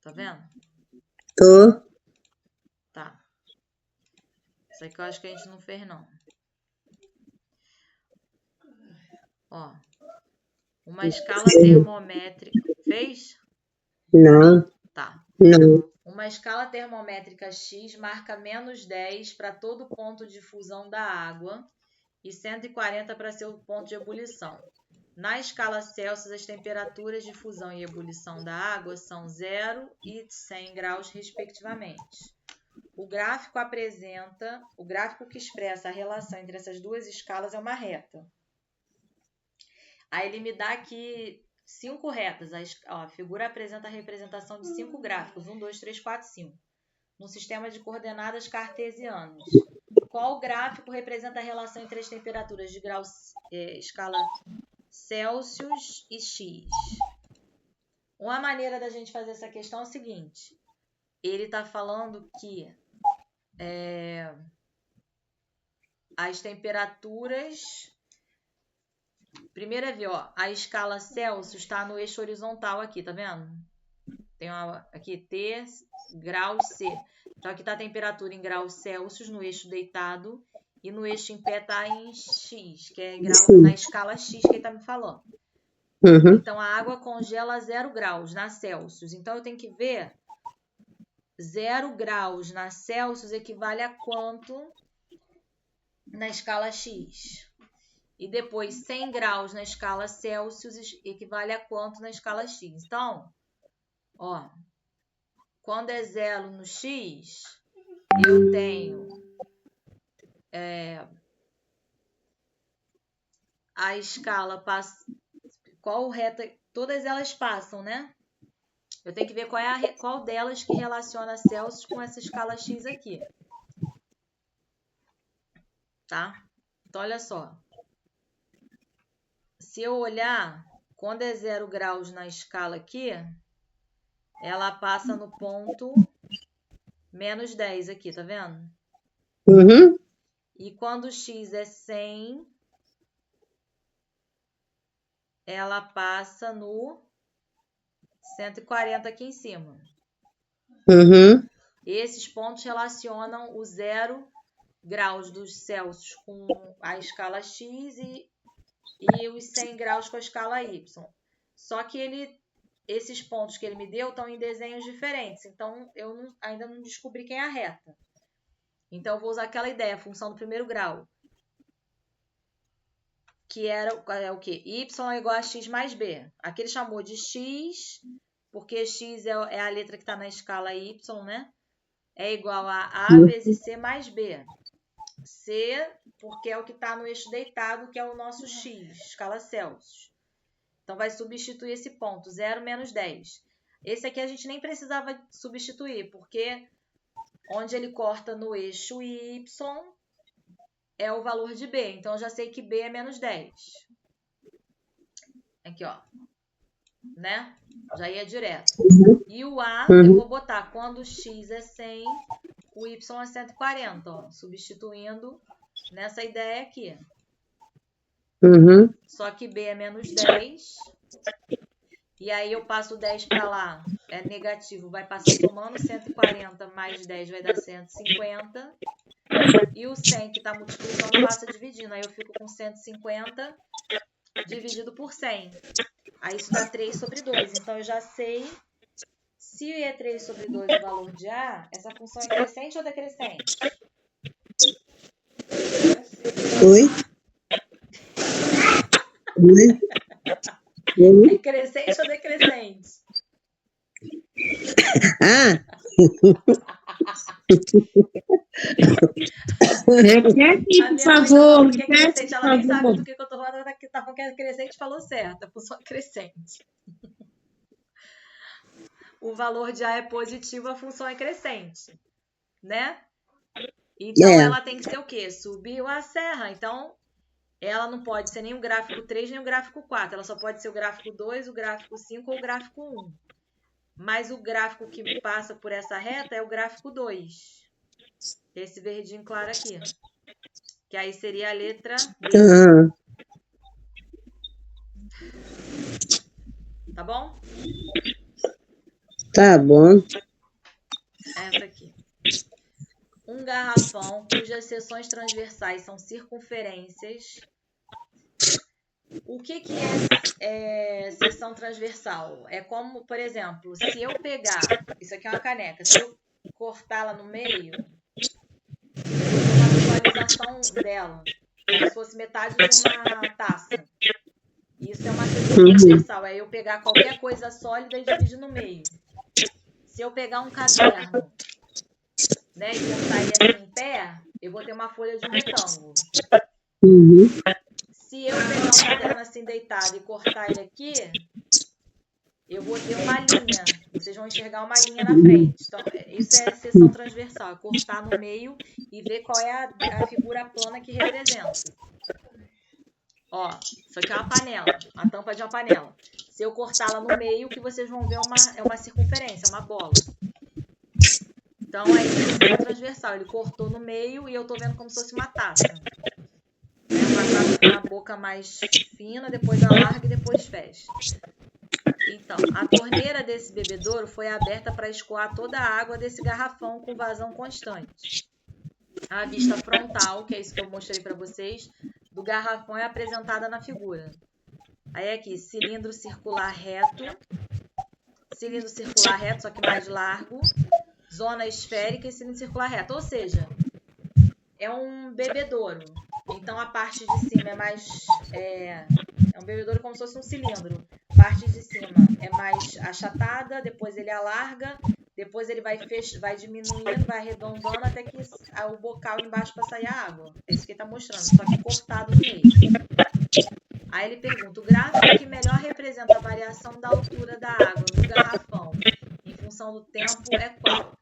Tá vendo? Tô. Tá. Isso aqui eu acho que a gente não fez, não. Ó. Uma escala termométrica. Fez? Não. Tá. Não. Uma escala termométrica X marca -10 para todo ponto de fusão da água e 140 para seu ponto de ebulição. Na escala Celsius, as temperaturas de fusão e ebulição da água são 0 e 100 graus, respectivamente. O gráfico que expressa a relação entre essas duas escalas é uma reta. Aí ele me dá aqui 5 retas. A figura apresenta a representação de 5 gráficos, 1, 2, 3, 4, 5, num sistema de coordenadas cartesianas. Qual gráfico representa a relação entre as temperaturas de escala Celsius e X? Uma maneira da gente fazer essa questão é o seguinte. Ele está falando que as temperaturas... Primeiro é ver, ó, a escala Celsius está no eixo horizontal aqui, tá vendo? Tem aqui T, graus C. Então aqui está a temperatura em graus Celsius no eixo deitado e no eixo em pé está em X, que é na escala X que ele está me falando. Uhum. Então a água congela a 0 graus na Celsius. Então eu tenho que ver 0 graus na Celsius equivale a quanto na escala X? E depois 100 graus na escala Celsius equivale a quanto na escala X? Então, ó, quando é 0 no X, eu tenho a escala passa... Qual reta... Todas elas passam, né? Eu tenho que ver qual delas que relaciona Celsius com essa escala X aqui. Tá? Então, olha só. Se eu olhar, quando é 0 graus na escala aqui, ela passa no ponto -10 aqui, tá vendo? Uhum. E quando X é 100, ela passa no 140 aqui em cima. Uhum. Esses pontos relacionam o 0 graus dos Celsius com a escala X e os 100 graus com a escala Y. Só que esses pontos que ele me deu estão em desenhos diferentes, então eu ainda não descobri quem é a reta. Então eu vou usar aquela ideia, a função do primeiro grau, que era o quê? Y é igual a x mais b. Aqui ele chamou de x, porque x é a letra que está na escala Y, né? É igual a vezes c mais b. C, porque é o que está no eixo deitado, que é o nosso x, escala Celsius. Então, vai substituir esse ponto, 0 menos 10. Esse aqui a gente nem precisava substituir, porque onde ele corta no eixo Y é o valor de B. Então, eu já sei que B é menos 10. Aqui, ó. Né? Já ia direto. E o A, eu vou botar quando X é 100, o Y é 140, ó. Substituindo nessa ideia aqui. Uhum. Só que B é menos 10. E aí eu passo 10 para lá. É negativo, vai passar somando. 140 mais 10 vai dar 150. E o 100 que está multiplicando passa dividindo. Aí eu fico com 150 dividido por 100. Aí isso dá 3 sobre 2. Então eu já sei se é 3 sobre 2 o valor de A, essa função é crescente ou decrescente? Oi? Oi? É crescente ou decrescente? Ah! Repete, por favor. Que é crescente, ela nem sabe do que eu tô falando, ela tá falando que é crescente e falou certo. A função é crescente. O valor de A é positivo, a função é crescente, né? Então, ela tem que ser o quê? Subiu a serra. Então, ela não pode ser nem o gráfico 3, nem o gráfico 4. Ela só pode ser o gráfico 2, o gráfico 5 ou o gráfico 1. Mas o gráfico que passa por essa reta é o gráfico 2. Esse verdinho claro aqui. Que aí seria a letra B. Tá bom? Tá bom. Essa aqui. Um garrafão cujas seções transversais são circunferências. O que é seção transversal? É como, por exemplo, se eu pegar... Isso aqui é uma caneca. Se eu cortá-la no meio, eu vou ter uma visualização dela. Como se fosse metade de uma taça. Isso é uma seção transversal. É eu pegar qualquer coisa sólida e dividir no meio. Se eu pegar um caderno, né, e cortar ele assim em pé, eu vou ter uma folha de um retângulo. Uhum. Se eu pegar um caderno assim deitado e cortar ele aqui, eu vou ter uma linha. Vocês vão enxergar uma linha na frente. Então, isso é seção transversal. É cortar no meio e ver qual é a figura plana que representa. Ó, isso aqui é uma panela. A tampa de uma panela. Se eu cortá-la no meio, o que vocês vão ver é uma circunferência, uma bola. Então, aí é transversal. Ele cortou no meio e eu tô vendo como se fosse uma taça. Uma taça com uma boca mais fina, depois alarga e depois fecha. Então, a torneira desse bebedouro foi aberta para escoar toda a água desse garrafão com vazão constante. A vista frontal, que é isso que eu mostrei para vocês, do garrafão é apresentada na figura. Aí aqui, cilindro circular reto, só que mais largo, zona esférica e cilindro circular reto. Ou seja, é um bebedouro. Então, a parte de cima é mais... É um bebedouro como se fosse um cilindro. A parte de cima é mais achatada, depois ele alarga, depois ele vai diminuindo, vai arredondando até que o bocal embaixo para sair a água. É isso que ele está mostrando, só que cortado no meio. Aí ele pergunta, o gráfico que melhor representa a variação da altura da água no garrafão em função do tempo é qual?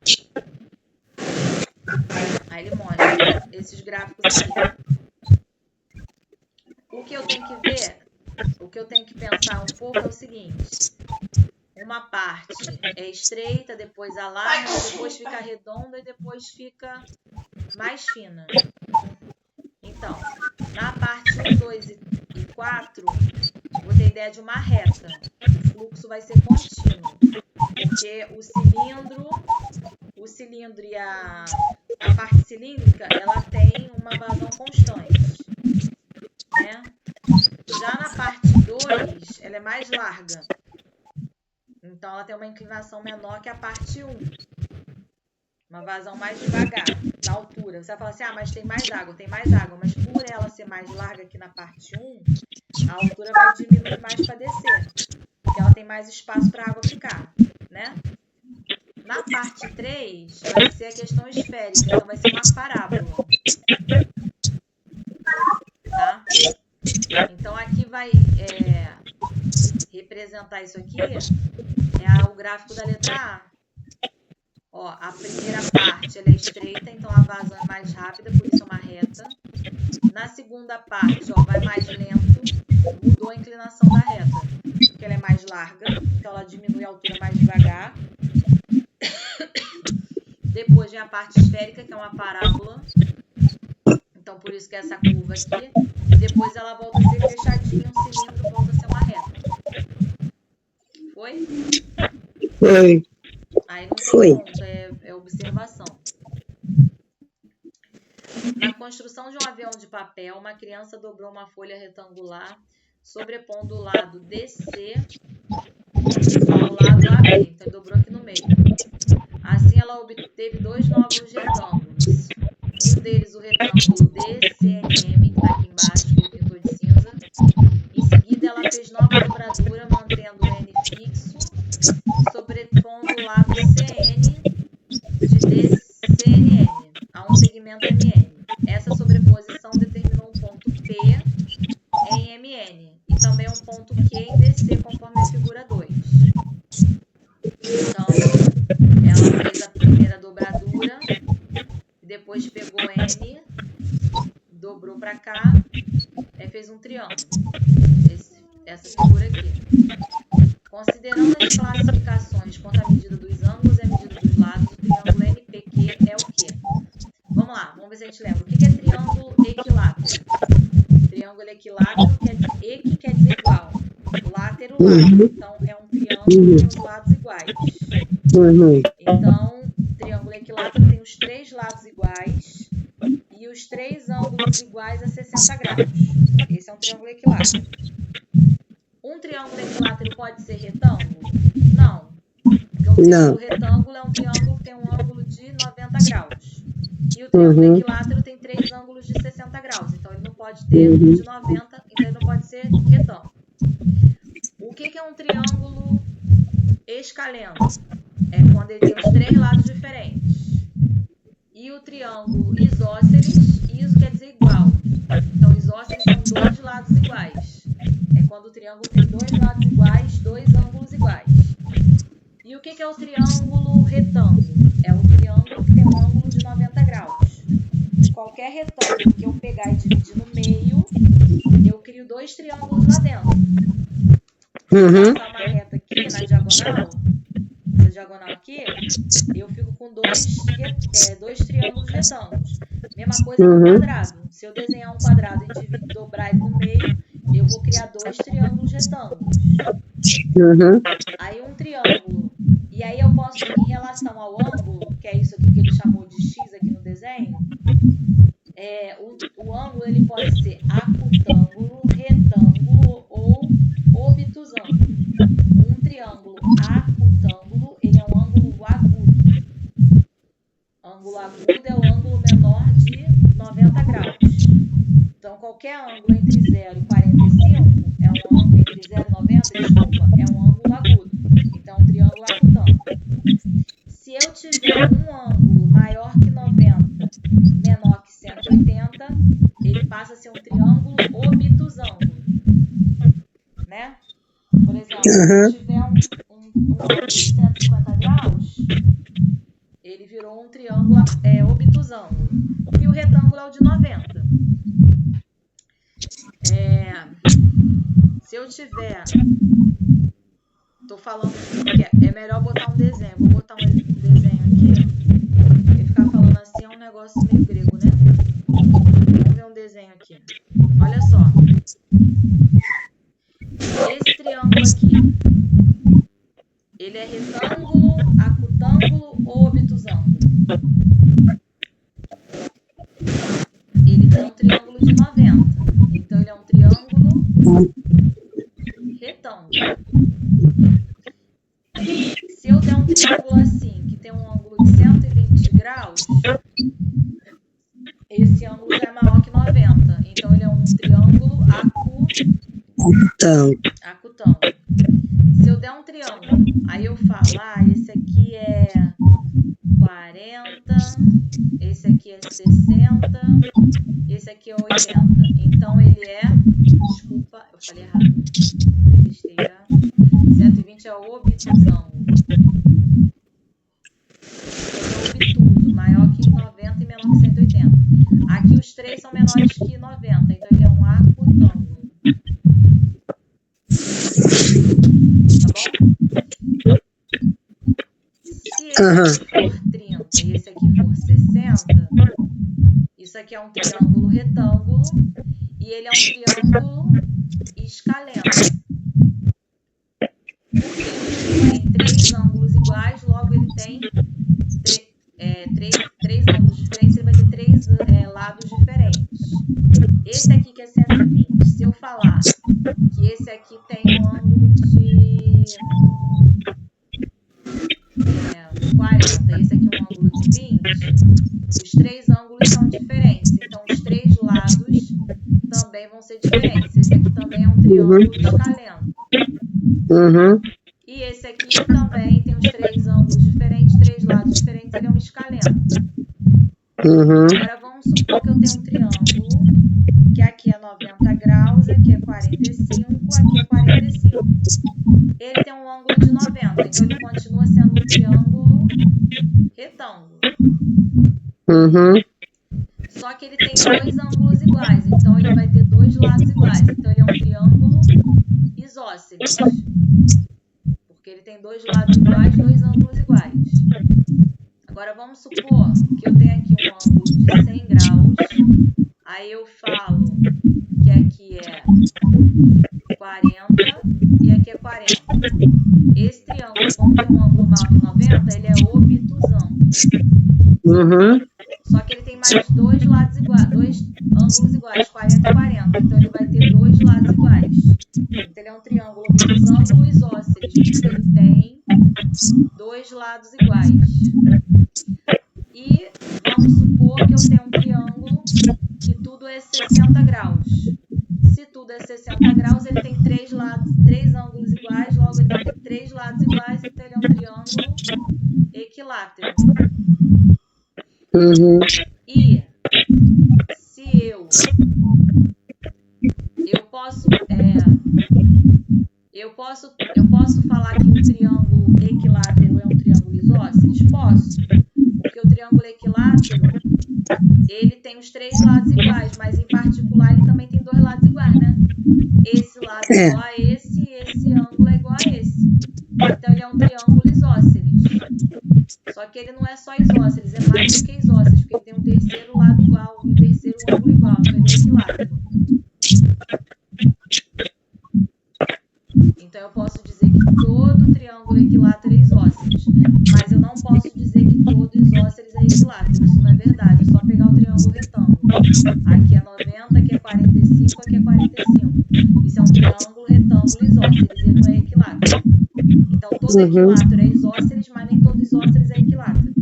Aí ele mostra esses gráficos aqui. O que eu tenho que ver, o que eu tenho que pensar um pouco é o seguinte. Uma parte é estreita, depois alarga, depois fica redonda e depois fica mais fina. Então, na parte 1, 2 e 4, vou ter ideia de uma reta. O fluxo vai ser contínuo, porque o cilindro e a parte cilíndrica, ela tem uma vazão constante, né? Já na parte 2, ela é mais larga. Então, ela tem uma inclinação menor que a parte 1. Uma vazão mais devagar, na altura. Você vai falar assim, mas tem mais água. Tem mais água, mas por ela ser mais larga aqui na parte 1, a altura vai diminuir mais para descer. Porque ela tem mais espaço para a água ficar, né? Na parte 3, vai ser a questão esférica. Então, vai ser uma parábola. Tá? Então, aqui vai representar isso aqui. É o gráfico da letra A. Ó, a primeira parte ela é estreita, então a vazão é mais rápida, por isso é uma reta. Na segunda parte, ó, vai mais lento, mudou a inclinação da reta, porque ela é mais larga, então ela diminui a altura mais devagar. Depois vem a parte esférica, que é uma parábola, então por isso que é essa curva aqui. E depois ela volta a ser fechadinha, o cilindro volta a ser uma reta. Foi? Foi. Aí não tem conta, é observação. Na construção de um avião de papel, uma criança dobrou uma folha retangular, sobrepondo o lado DC ao lado AB. Então, dobrou aqui no meio. Assim, ela obteve 2 novos retângulos. Um deles, o retângulo DCNM, que está aqui embaixo, que ele pintou de cinza. Em seguida, ela fez nova dobradura, mantendo o N fixo, sobrepondo o lado CN de DCNM a um segmento MN. Essa sobreposição determinou um ponto P em MN e também um ponto Q em DC, conforme a figura 2. Então, ela fez a primeira dobradura, depois pegou N, dobrou para cá, e fez um triângulo. Essa figura aqui. Considerando as classificações quanto à medida dos ângulos e a medida dos lados, o triângulo NPQ é o quê? Vamos lá, vamos ver se a gente lembra. O que é triângulo equilátero? Triângulo equilátero, equi quer dizer igual. Látero, lado. Então, é um triângulo que tem os lados iguais. Uhum. Então, triângulo equilátero tem os 3 lados iguais e os 3 ângulos iguais a 60 graus. Esse é um triângulo equilátero. Um triângulo equilátero pode ser retângulo? Não. Porque um triângulo retângulo é um triângulo que tem um ângulo de 90 graus. E o triângulo equilátero tem 3 ângulos de 60 graus. Então, ele não pode ter um de 90, então ele não pode ser retângulo. O que é um triângulo escaleno? É quando ele tem os 3 lados diferentes. E o triângulo isósceles, iso quer dizer igual. Então, isósceles são 2 lados iguais. É quando o triângulo tem 2 lados iguais, 2 ângulos iguais. E o que é o triângulo retângulo? É o triângulo que tem um ângulo de 90 graus. Qualquer retângulo que eu pegar e dividir no meio, eu crio 2 triângulos lá dentro. Se eu passar uma reta aqui na diagonal aqui, eu fico com 2 triângulos retângulos. Mesma coisa no quadrado. Se eu desenhar um quadrado e dobrar ele no meio, eu vou criar 2 triângulos retângulos. Aí um triângulo. E aí eu posso, em relação ao ângulo, que é isso aqui que ele chamou de X aqui no desenho, o ângulo ele pode ser acutângulo, retângulo ou obtusângulo. Um triângulo acutângulo, ele é um ângulo agudo. Ângulo agudo é o ângulo menor de 90 graus. Então, qualquer ângulo entre 0 e 45 é um ângulo entre 0 e 90, desculpa, é um ângulo agudo. Então, um triângulo acutângulo. Se eu tiver um ângulo maior que 90, menor que 180, ele passa a ser um triângulo obtusângulo. Né? Por exemplo, se eu tiver um ângulo de 150 graus, ele virou um triângulo obtusângulo. E o retângulo é o de 90. Se eu tiver... Estou falando que é melhor botar um desenho. Vou botar um desenho aqui. Porque ficar falando assim é um negócio meio grego, né? Vamos ver um desenho aqui. Olha só. Esse triângulo aqui, ele é retângulo, acutângulo ou obtusângulo? Ele tem um triângulo de 90. Então, ele é um triângulo retângulo. Se eu der um triângulo assim, que tem um ângulo de 120 graus, esse ângulo já é maior que 90. Então, ele é um triângulo acutângulo. Se eu der um triângulo, aí eu falo, esse aqui é 40, esse aqui é 60, esse aqui é 80. Então, ele é... Desculpa, eu falei errado. Besteira. 120 é o obtusângulo. É obtuso, maior que 90 e menor que 180. Aqui os 3 são menores que 90, então ele é um acutângulo. Tá bom? Se esse aqui for 30 e esse aqui for 60, isso aqui é um triângulo retângulo e ele é um triângulo escaleno. Porque ele tem 3 ângulos iguais, logo ele tem 3 ângulos diferentes, ele vai ter 3 lados diferentes. Esse aqui que é 120, se eu falar que esse aqui tem um ângulo de 40, esse aqui é um ângulo de 20, os 3 ângulos são diferentes, então os 3 lados também vão ser diferentes. Esse aqui também é um triângulo escaleno. E esse aqui também tem os 3 ângulos diferentes, 3 lados diferentes, ele é um escaleno. Agora vamos supor que eu tenho um triângulo, que aqui é 90 graus, aqui é 45, aqui é 45. Ele tem um ângulo de 90, então ele continua sendo um triângulo retângulo. Só que ele tem 2 ângulos iguais, então ele vai ter 2 lados iguais. Então ele é um triângulo isósceles. Porque ele tem 2 lados iguais, 2 ângulos iguais. Agora vamos supor que eu tenho aqui um ângulo de 100 graus. Aí eu falo que aqui é 40 e aqui é 40. esse triângulo, como tem um ângulo maior que 90, ele é obtusão. Só que ele tem mais dois lados iguais, dois ângulos iguais, 40 e 40. Então ele vai ter dois lados iguais. Então ele é um triângulo obtusão isósceles, porque ele tem dois lados iguais. E vamos supor que eu tenho um triângulo que tudo é 60 graus. Se tudo é 60 graus, ele tem três ângulos iguais, logo ele vai ter três lados iguais, então ele é um triângulo equilátero. E se eu posso falar que um triângulo equilátero é um triângulo isósceles? Posso, porque o triângulo equilátero ele tem os três lados iguais, mas em particular ele também tem dois lados iguais, né? Esse lado é igual a esse e esse ângulo é igual a esse. Então ele é um triângulo isósceles. Só que ele não é só isósceles, é mais do que isósceles, porque ele tem um terceiro lado igual, um terceiro ângulo igual, então ele é equilátero. Então eu posso dizer que todo triângulo equilátero é isósceles, mas eu não posso dizer que todo isósceles é equilátero. Isso não é verdade, é só pegar o triângulo retângulo. Aqui é 90, aqui é 45, aqui é 45. Isso é um triângulo retângulo isósceles, ele não é equilátero. Então todo equilátero é isósceles, mas nem todo isósceles é equilátero.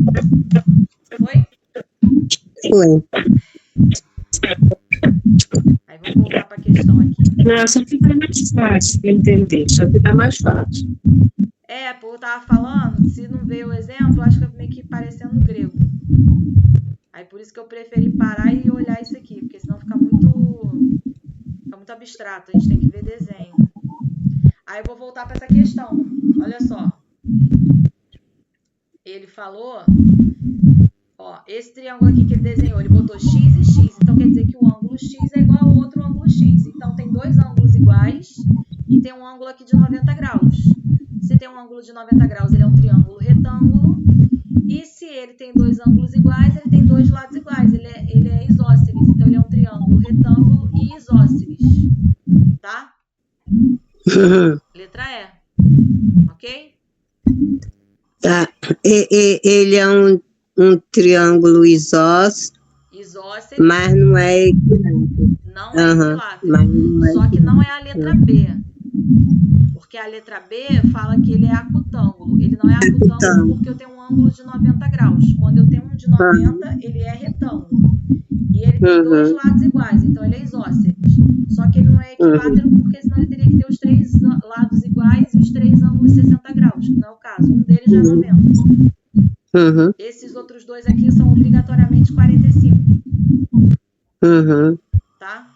Foi? Foi. Aí vamos voltar para a questão aqui. Não, só fica mais fácil de entender, só fica mais fácil. Porque eu tava falando, se não veio o exemplo, acho que eu meio que parecendo grego. Aí por isso que eu preferi parar e olhar isso aqui, porque senão fica muito abstrato, a gente tem que ver desenho. Aí eu vou voltar para essa questão. Olha só. Ele falou, ó, esse triângulo aqui que ele desenhou, ele botou x e x, então quer dizer que o ângulo x é igual ao outro ângulo x. Então tem dois ângulos iguais e tem um ângulo aqui de 90 graus. Se tem um ângulo de 90 graus, ele é um triângulo retângulo. E se ele tem dois ângulos iguais, ele tem dois lados iguais. Ele é isósceles, então ele é um triângulo retângulo e isósceles. Tá? Letra E. Ok? Tá. Ele é um triângulo isósceles, mas não é equilátero. Não é equilátero. Só que não é a letra B. Porque a letra B fala que ele é acutângulo. Ele não é acutângulo porque eu tenho um ângulo de 90 graus. Quando eu tenho um de 90, ele é retângulo. E ele tem dois lados iguais, então ele é isósceles. Só que ele não é equilátero porque senão ele teria que ter os três lados iguais e os três ângulos 60 graus, que não é o caso. Um deles já é 90. Esses outros dois aqui são obrigatoriamente 45. Tá?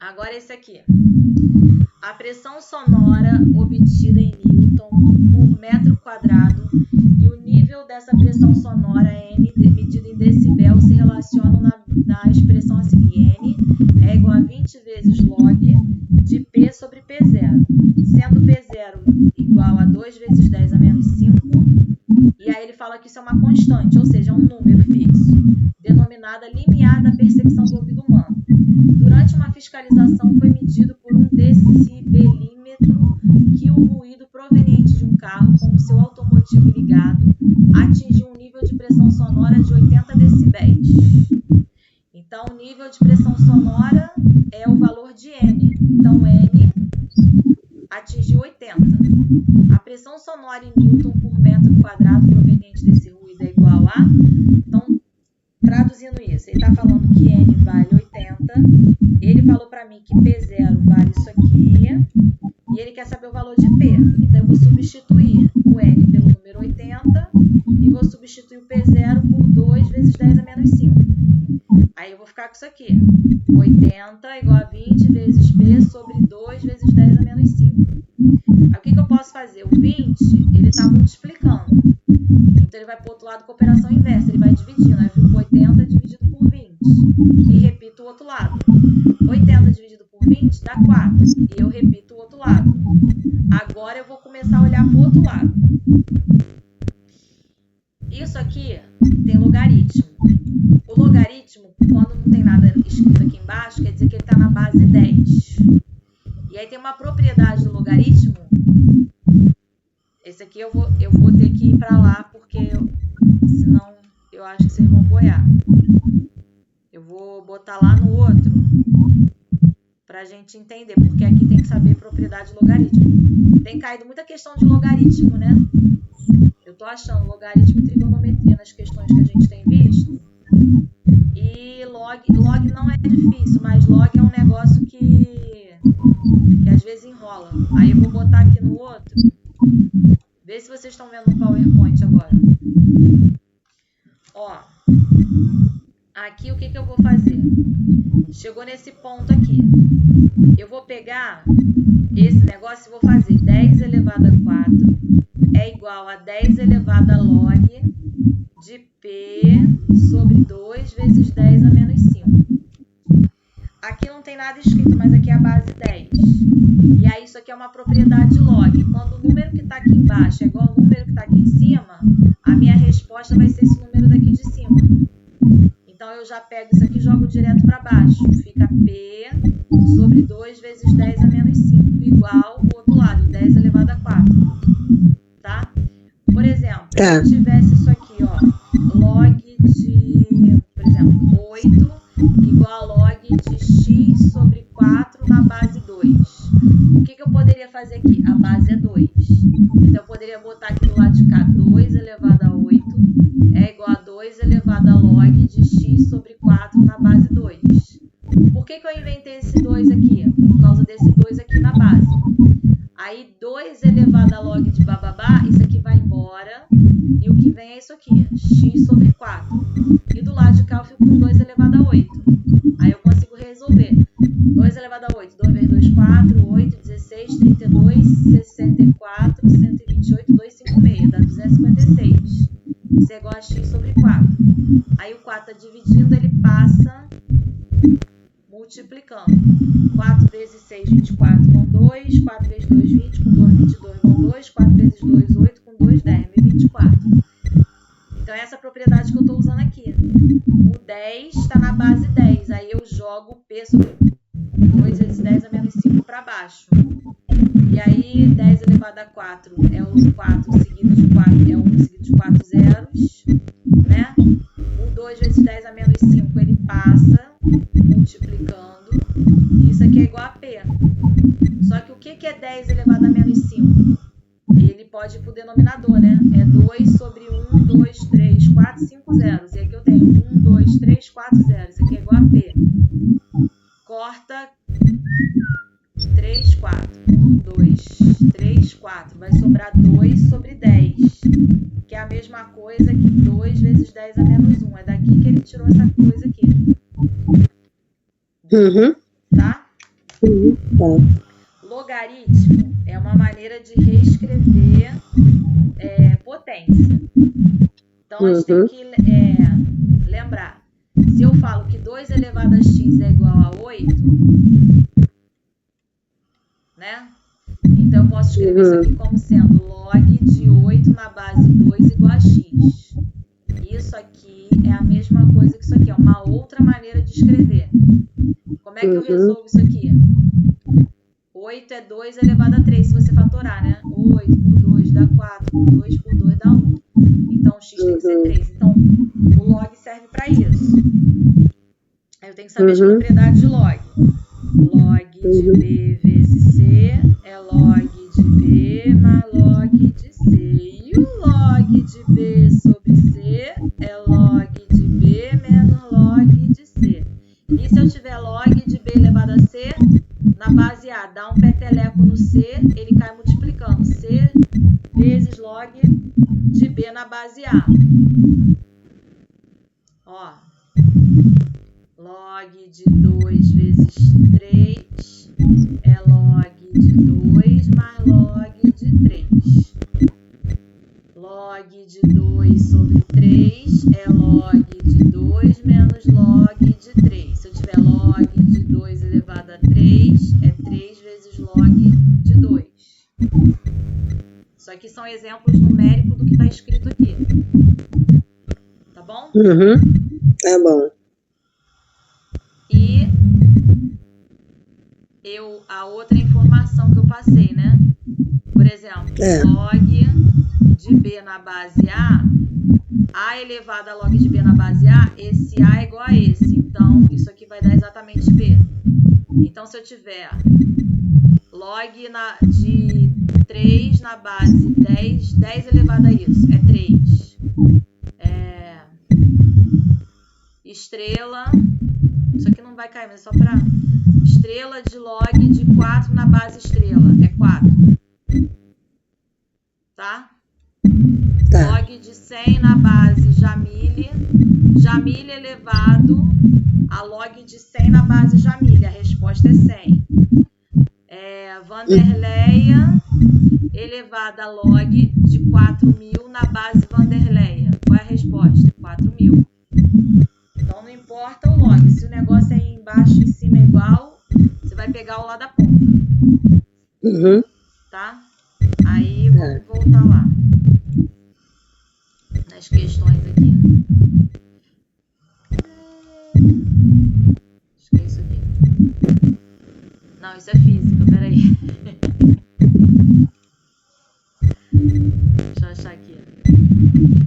Agora esse aqui. A pressão sonora obtida em Newton por metro quadrado e o nível dessa pressão sonora N, medida em decibel, se relacionam na expressão a seguir. N é igual a 20 vezes log de P sobre P0, sendo P0 igual a 2 vezes 10 a menos 5. E aí ele fala que isso é uma constante, ou seja, é um número fixo, denominada limiar da percepção do ouvido humano. Durante uma fiscalização foi medido por um decibelímetro que o ruído proveniente de um carro com o seu automotivo ligado atingiu um nível de pressão sonora de 80 decibéis. Então, o nível de pressão sonora é o valor de N. Então, N atingiu 80. A pressão sonora em Newton por metro quadrado proveniente desse ruído é igual a... Então, traduzindo isso, ele está falando que N vale 80. Ele falou para mim que P0 vale isso aqui. E ele quer saber o valor de P. Então, eu vou substituir o N pelo número 80 e vou substituir o P0 por 2 vezes 10 a menos 5. Aí eu vou ficar com isso aqui. 80 igual a 20 vezes P sobre 2 vezes 10 a menos 5. Aí o que eu posso fazer? O 20, ele está multiplicando. Então, ele vai para o outro lado com a operação inversa. Ele vai dividindo. Aí eu fico 80 dividido por 20. E repito o outro lado. 80 dividido por 20 dá 4. E eu repito o outro lado. Agora eu vou começar a olhar para o outro lado. Isso aqui tem logaritmo. O logaritmo, quando não tem nada escrito aqui embaixo, quer dizer que ele está na base 10. E aí tem uma propriedade do logaritmo aqui eu vou ter que ir para lá, porque senão eu acho que vocês vão boiar. Eu vou botar lá no outro para a gente entender, porque aqui tem que saber propriedade logarítmica. Tem caído muita questão de logaritmo, né? Eu tô achando logaritmo e trigonometria nas questões que a gente tem visto. E log não é difícil, mas log é um negócio que às vezes enrola. Aí eu vou botar aqui no outro. Vê se vocês estão vendo no PowerPoint agora. Ó, aqui o que eu vou fazer? Chegou nesse ponto aqui. Eu vou pegar esse negócio e vou fazer 10 elevado a 4 é igual a 10 elevado a log de P sobre 2 vezes 10 a menos 5. Aqui não tem nada escrito, mas aqui é a base 10. E aí isso aqui é uma propriedade log. Quando o número que está aqui embaixo é igual ao número que está aqui em cima, a minha resposta vai ser esse número daqui de cima. Então eu já pego isso aqui e jogo direto para baixo. Fica P sobre 2 vezes 10 a menos 5, igual o outro lado, 10 elevado a 4. Tá? Por exemplo, se eu tivesse isso aqui, ó, log de, por exemplo, 8 igual a log de x sobre 4 na base 2. O que eu poderia fazer aqui? A base é 2. Então, eu poderia botar aqui do lado de cá 2 elevado a 8 é igual a 2 elevado a log de x sobre 4 na base 2. Por que eu inventei esse 2 aqui? Por causa desse 2 aqui na base. Aí, 2 elevado a log de bababá, isso aqui vai embora. E o que vem é isso aqui, x sobre 4. E do lado de cá eu fico com 2 elevado a 8. Aí eu consigo resolver. 2 elevado a 8, 2 vezes 2, 4, 8, 16, 32, 64, 128, 256. Dá 256. Isso é igual a x sobre 4. Aí o 4 está dividindo, ele passa multiplicando. 4 vezes 6, 24 com 2. 4 vezes 2, 20 com 2, 22 com 2. 4 vezes 2, 8 com 2, 10. 24. Então, é essa propriedade que eu estou usando aqui. O 10 está na base 10. Aí eu jogo o P sobre 2 vezes 10 a menos 5 para baixo. E aí, 10 elevado a 4 é o 4 seguido de 4, é o 1 seguido de 4 zeros. Né? O 2 vezes 10 a menos 5, ele passa multiplicando. Isso aqui é igual a P. Só que o que é 10 elevado a menos 5? Ele pode ir para o denominador, né? É 2 sobre 1, 2, 3, 4, 5 zeros. E aqui eu tenho 1, 2, 3, 4 zeros. Isso aqui é igual a P. Corta 3, 4. 1, 2, 3, 4. Vai sobrar 2 sobre 10. Que é a mesma coisa que 2 vezes 10 a menos 1. É daqui que ele tirou essa coisa aqui. Tá? Logaritmo é uma maneira de reescrever potência. Então, a gente tem que lembrar. Se eu falo que 2 elevado a x é igual a 8, né? Então, eu posso escrever isso aqui como sendo log de 8 na base 2 igual a x. Isso aqui é a mesma coisa que isso aqui. É uma outra maneira de escrever. Como é que eu resolvo isso aqui? 8 é 2 elevado a 3, se você fatorar, né? 8 por 2 dá 4, por 2 por 2 dá 1. Então, x tem que ser 3. Então, o log serve para isso. Aí eu tenho que saber as propriedades de log. Log de B vezes C é log de B mais log de C. E o log de B sobre C é log de B menos log de C. E se eu tiver log de B elevado a C, na base A, dá um peteleco no C, ele cai multiplicando. C vezes log de B na base A. Ó. Log de 2 vezes 3 é log de 2 mais log de 3. Log de 2 sobre 3 é log de 2 menos log de 3. Se eu tiver log de 2 elevado a 3, é 3 vezes log de 2. Isso aqui são exemplos numéricos do que está escrito aqui. Tá bom? Tá bom. E a outra informação que eu passei, né? Por exemplo, log de B na base A elevado a log de B na base A, esse A é igual a esse. Então, isso aqui vai dar exatamente B. Então, se eu tiver log de 3 na base 10, 10 elevado a isso, é 3. Estrela, isso aqui não vai cair, mas é só para... Estrela de log de 4 na base estrela, é 4. Tá? Log de 100 na base Jamile. Jamile elevado a log de 100 na base Jamile. A resposta é 100. Vanderleia elevada a log de 4.000 na base Vanderleia. Qual é a resposta? 4.000. Então, não importa o log. Se o negócio é embaixo e em cima é igual, você vai pegar o lá da ponta. Tá? Aí, vamos voltar lá. Nas questões aqui. Acho que é isso aqui. Não, isso é física, peraí. Deixa eu achar aqui.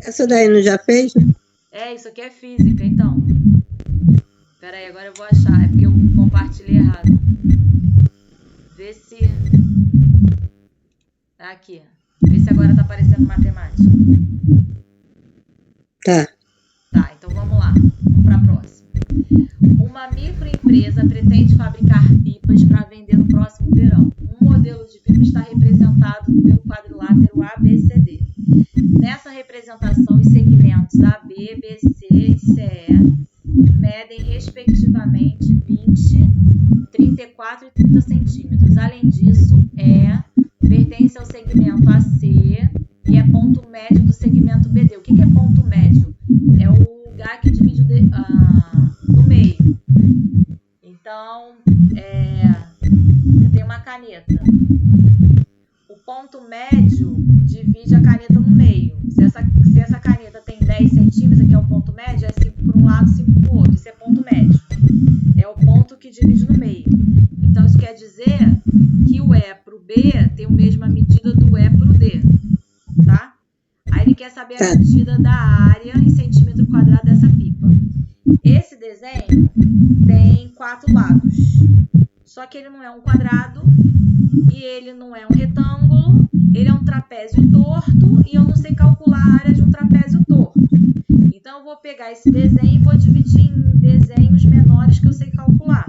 Essa daí não já fez? Isso aqui é física, então. Peraí, agora eu vou achar. É porque eu compartilhei errado. Vê se... Aqui. Vê se agora tá aparecendo matemática. Tá. Tá, então vamos lá. Vamos para a próxima. Uma microempresa pretende fabricar pipas para vender no próximo verão. Um modelo de pipa está representado pelo quadrilátero ABCD. Nessa representação, os segmentos AB, BC e CE medem respectivamente 20, 34 e 30 centímetros. Além disso, pertence ao segmento AC e é ponto médio do segmento BD. O que é ponto médio? É o lugar que divide no meio. Então, tem uma caneta. O ponto médio divide a caneta no meio. Se essa caneta tem 10 centímetros, que é o ponto médio, é 5 para um lado, 5 para o outro. Isso é ponto médio. É o ponto que divide no meio. Então, isso quer dizer que o E para o B tem a mesma medida do E para o D. Tá? Aí ele quer saber a medida da área em centímetro quadrado dessa pipa. Esse desenho tem 4 lados. Só que ele não é um quadrado e ele não é um retângulo. Ele é um trapézio torto e eu não sei calcular a área de um trapézio torto. Então, eu vou pegar esse desenho e vou dividir em desenhos menores que eu sei calcular.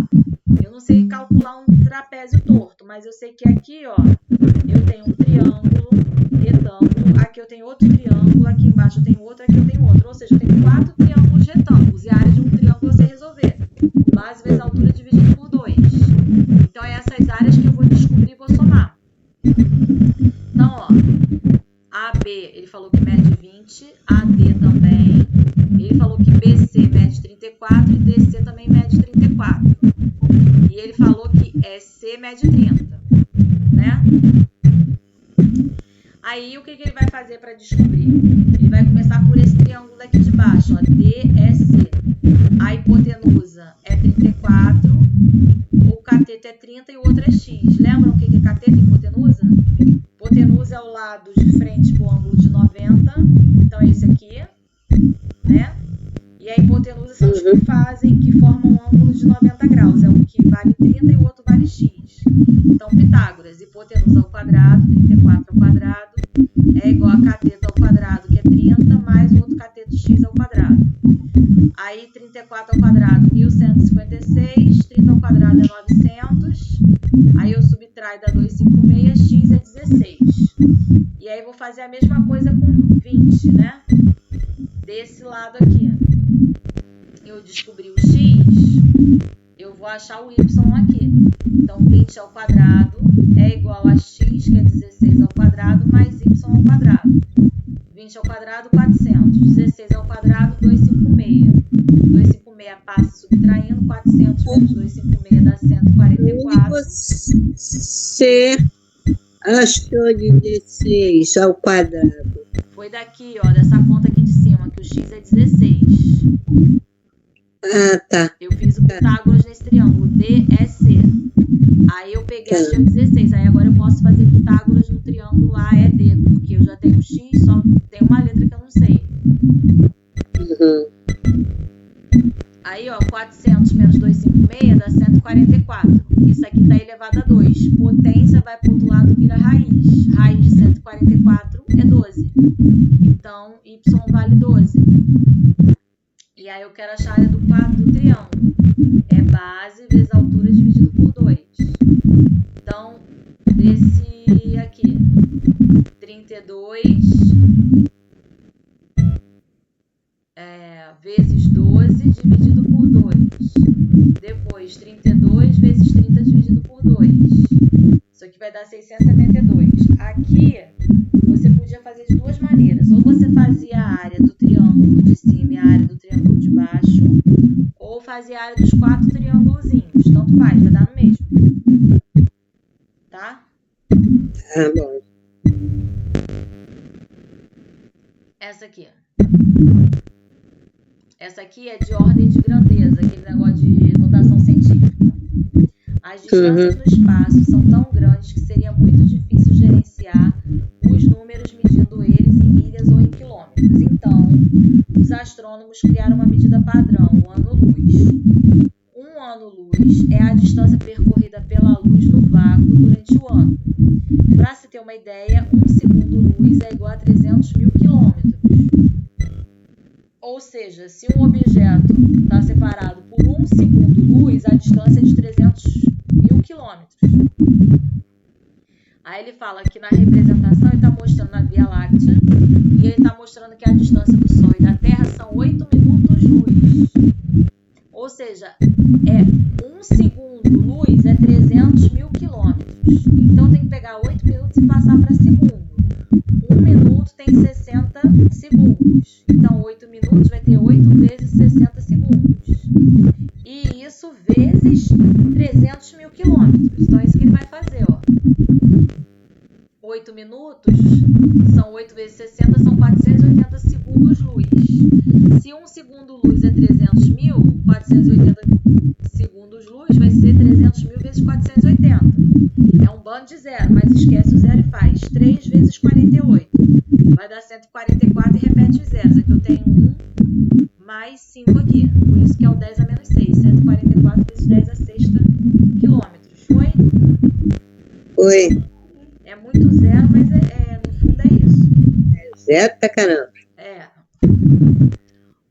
Eu não sei calcular um trapézio torto, mas eu sei que aqui, ó, eu tenho um triângulo, retângulo, aqui eu tenho outro triângulo, aqui embaixo eu tenho outro, aqui eu tenho outro. Ou seja, eu tenho 4 triângulos retângulos e a área de um triângulo você resolver. Base vezes altura dividido por 2. Então, é essas áreas que eu vou descobrir e vou somar. Então, ó, AB, ele falou que mede 20, AD também. Ele falou que BC mede 34 e DC também mede 34. E ele falou que EC mede 30, né? Aí, o que ele vai fazer para descobrir? Ele vai começar por esse triângulo daqui de baixo, ó, DEC. A hipotenusa é 34, o cateto é 30 e o outro é X. Lembram o que é cateto e hipotenusa? Hipotenusa é o lado de frente para o ângulo de 90, então é esse aqui, né? E a hipotenusa são os que formam um ângulo de 90 graus, é um que vale 30 e o outro vale X. Então, Pitágoras, hipotenusa ao quadrado, 34 ao quadrado, é igual a cateto ao quadrado, que é 30, mais o outro cateto X ao quadrado. Aí, 34 ao quadrado, 1156, 30 ao quadrado é 900, aí eu subtraio da 256, X é 16. E aí, vou fazer a mesma coisa com 20, né? Desse lado aqui. Eu descobri o X, eu vou achar o Y aqui. Então, 20 ao quadrado é igual a X, que é 16 ao quadrado, mais Y ao quadrado. 20 ao quadrado, 400. 16 ao quadrado, 256. 256 passa subtraindo, 400 menos 256 dá 144. Você achou de 16 ao quadrado? Foi daqui, ó, dessa conta aqui de cima, que o X é 16. Ah, tá. Eu fiz o Pitágoras nesse triângulo, DEC. Aí eu peguei e achei o 16. Aí agora eu posso fazer Pitágoras no triângulo AED, porque eu já tenho X, só 6 dá 144. Isso aqui está elevado a 2. Potência vai para o outro lado, vira raiz. Raiz de 144 é 12. Então, y vale 12. E aí eu quero achar a área do quadro do triângulo. É base vezes altura dividido por 2. Então, desse aqui, 32 vezes 12 dividido por 2. Depois, 32 vezes 30 dividido por 2. Isso aqui vai dar 672. Aqui, você podia fazer de duas maneiras. Ou você fazia a área do triângulo de cima e a área do triângulo de baixo, ou fazia a área dos 4 triângulozinhos. Tanto faz, vai dar no mesmo. Tá? Tá bom. Essa aqui. Essa aqui é de ordem de grandeza, aquele negócio de notação científica. As distâncias no espaço são tão grandes que seria muito difícil gerenciar os números medindo eles em milhas ou em quilômetros. Então, os astrônomos criaram uma medida padrão, o ano-luz. Um ano-luz é a distância percorrida pela luz no vácuo durante o ano. Para se ter uma ideia, 1 segundo-luz é igual a 300.000 quilômetros. Ou seja, se um objeto está separado por 1 segundo-luz, a distância é de 300.000 quilômetros. Aí ele fala que na representação ele está mostrando a Via Láctea e ele está mostrando que a distância do Sol e da Terra são 8 minutos-luz. Ou seja, 1 segundo-luz é 300.000 quilômetros. Então tem que pegar 8 minutos e passar para segundo. 1 minuto tem 60 segundos. Então 8 minutos vai ter 8 vezes 60 segundos. E isso vezes 300.000 quilômetros. Então é isso que ele vai fazer, ó. 8 minutos são 8 vezes 60, são 480 segundos-luz. Se 1 segundo-luz é 300.000, 480 segundos-luz vai ser 300.000 vezes 480. É um bando de zero, mas esquece o zero e faz 3 vezes 48. Vai dar 144 e repete os zeros. Aqui eu tenho 1 mais 5 aqui. Por isso que é o 10 a menos 6. 144 vezes 10 a sexta quilômetros. Foi? Oi. É muito zero, mas no fundo é isso. Zero pra caramba.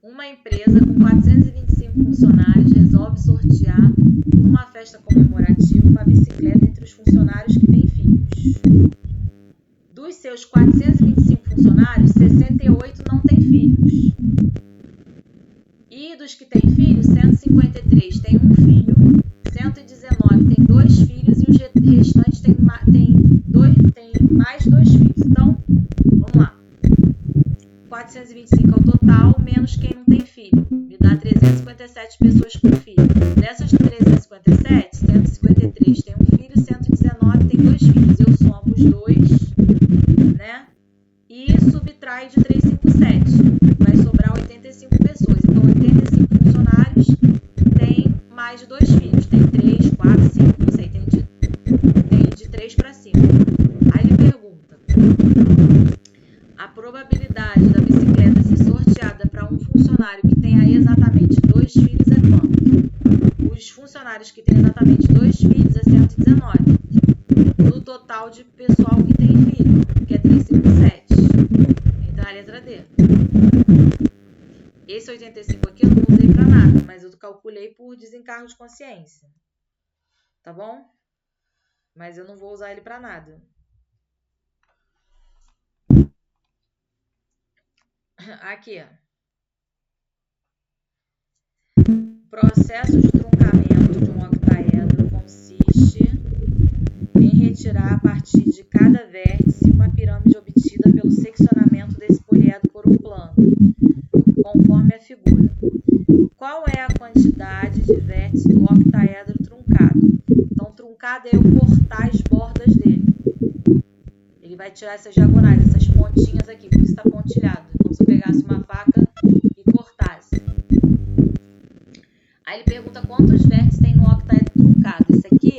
Uma empresa com 425 funcionários resolve sortear, numa festa comemorativa, uma bicicleta entre os funcionários que têm filhos. Dos seus 425 funcionários, 68 não têm filhos. E dos que têm filhos, 153 têm um filho, 119 têm 2 filhos e os restantes têm mais 2 filhos. Então, vamos lá. 425 é o total, menos quem não tem filho. Me dá 357 pessoas com filho. Dessas 357, 153 tem um filho, 119 tem 2 filhos. Eu somo os dois, né? E subtrai de 357. Vai sobrar 85 pessoas. Então, 85 funcionários têm mais de 2 filhos. Tem 3, 4, 5, não sei. Tem de 3 para cima. Aí ele pergunta: a probabilidade da bicicleta ser sorteada para um funcionário que tenha exatamente 2 filhos é quanto? Os funcionários que têm exatamente 2 filhos é 119. No total de pessoal que tem filho, que é 357. Então, a letra D. Esse 85 aqui eu não usei para nada, mas eu calculei por desencargo de consciência. Tá bom? Mas eu não vou usar ele para nada. Aqui, ó. Processo de truncamento de um octaedro consiste em retirar a partir de cada vértice uma pirâmide obtida pelo seccionamento desse poliedro por um plano, conforme a figura. Qual é a quantidade de vértices do octaedro truncado? Então, truncado é eu cortar as bordas dele. Ele vai tirar essas diagonais, essas pontinhas aqui, por isso está pontilhado. Então, se eu pegasse uma faca e cortasse. Aí ele pergunta quantos vértices tem no octaedro truncado. Esse aqui,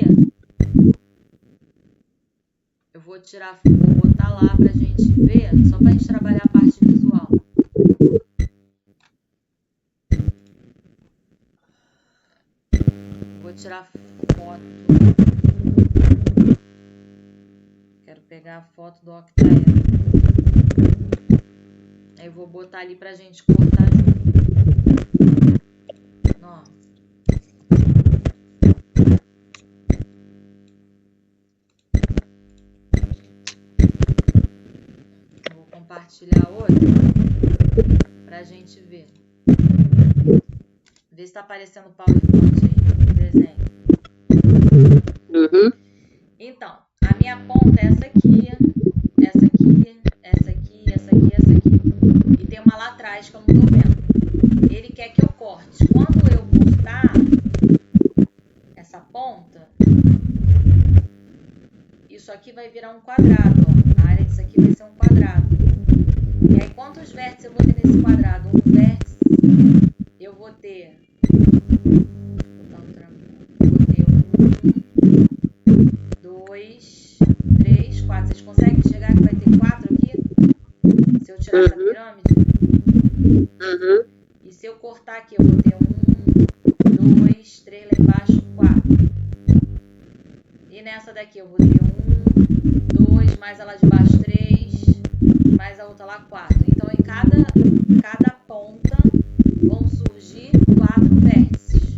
eu vou botar lá pra gente ver, só pra gente trabalhar a parte visual. tirar foto. Quero pegar a foto do octaedro. Aí eu vou botar ali pra gente cortar junto. Ó. Vou compartilhar outro pra gente ver. Vê se tá aparecendo o PowerPoint aí, o desenho. Uhum. Então, a minha ponta é essa aqui, essa aqui, essa aqui, essa aqui, essa aqui. E tem uma lá atrás que eu não tô vendo. Ele quer que eu corte. Quando eu cortar essa ponta, isso aqui vai virar um quadrado, ó. A área disso aqui vai ser um quadrado. E aí, quantos vértices eu vou ter nesse quadrado? Um vértice, eu vou ter... Vou ter 1, 2, 3, 4. Vocês conseguem enxergar que vai ter 4 aqui? Se eu tirar essa pirâmide? Uhum. E se eu cortar aqui, eu vou ter 1, 2, 3 lá embaixo, 4. E nessa daqui eu vou ter 1, 2, mais a lá de baixo 3, mais a outra lá 4. Então, em cada ponta vão surgir 4 vértices.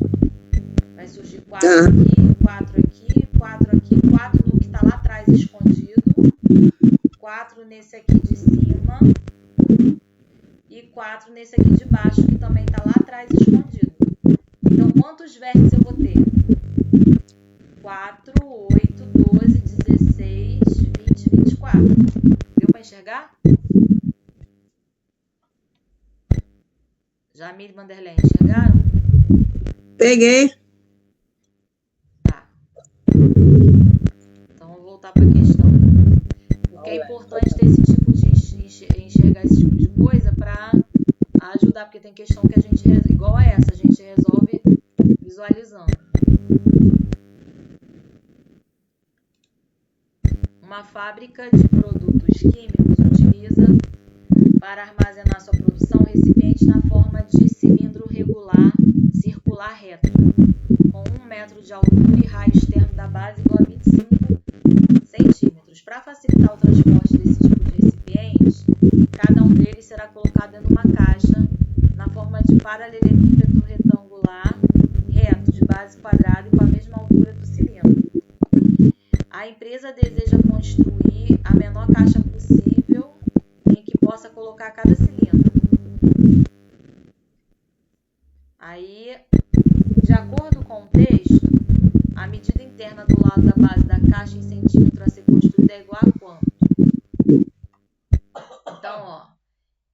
Vai surgir 4 aqui, 4 aqui, 4 aqui, 4 no que está lá atrás escondido, 4 nesse aqui de cima e 4 nesse aqui de baixo que também está lá atrás escondido. Então, quantos vértices eu vou ter? 4, 8, 12, 16, 20, 24. Deu para enxergar? Jamile, Vanderlei, enxergaram? Peguei. Tá. Então, vou voltar para a questão. O que é importante ter esse tipo de enxergar esse tipo de coisa para ajudar, porque tem questão que a gente, igual a essa, a gente resolve visualizando. Uma fábrica de produtos químicos utiliza para armazenar sua produção recipientes na forma de cilindro regular circular reto, com 1 metro de altura e raio externo da base igual a 25 centímetros. Para facilitar o transporte desse tipo de recipientes, cada um deles será colocado dentro de uma caixa na forma de paralelepípedo retangular reto, de base quadrada e com a mesma altura do cilindro. A empresa deseja construir a menor caixa possível em que possa colocar cada cilindro. Aí, de acordo com o texto, a medida interna do lado da base da caixa em centímetro a ser construída é igual a quanto? Então, ó,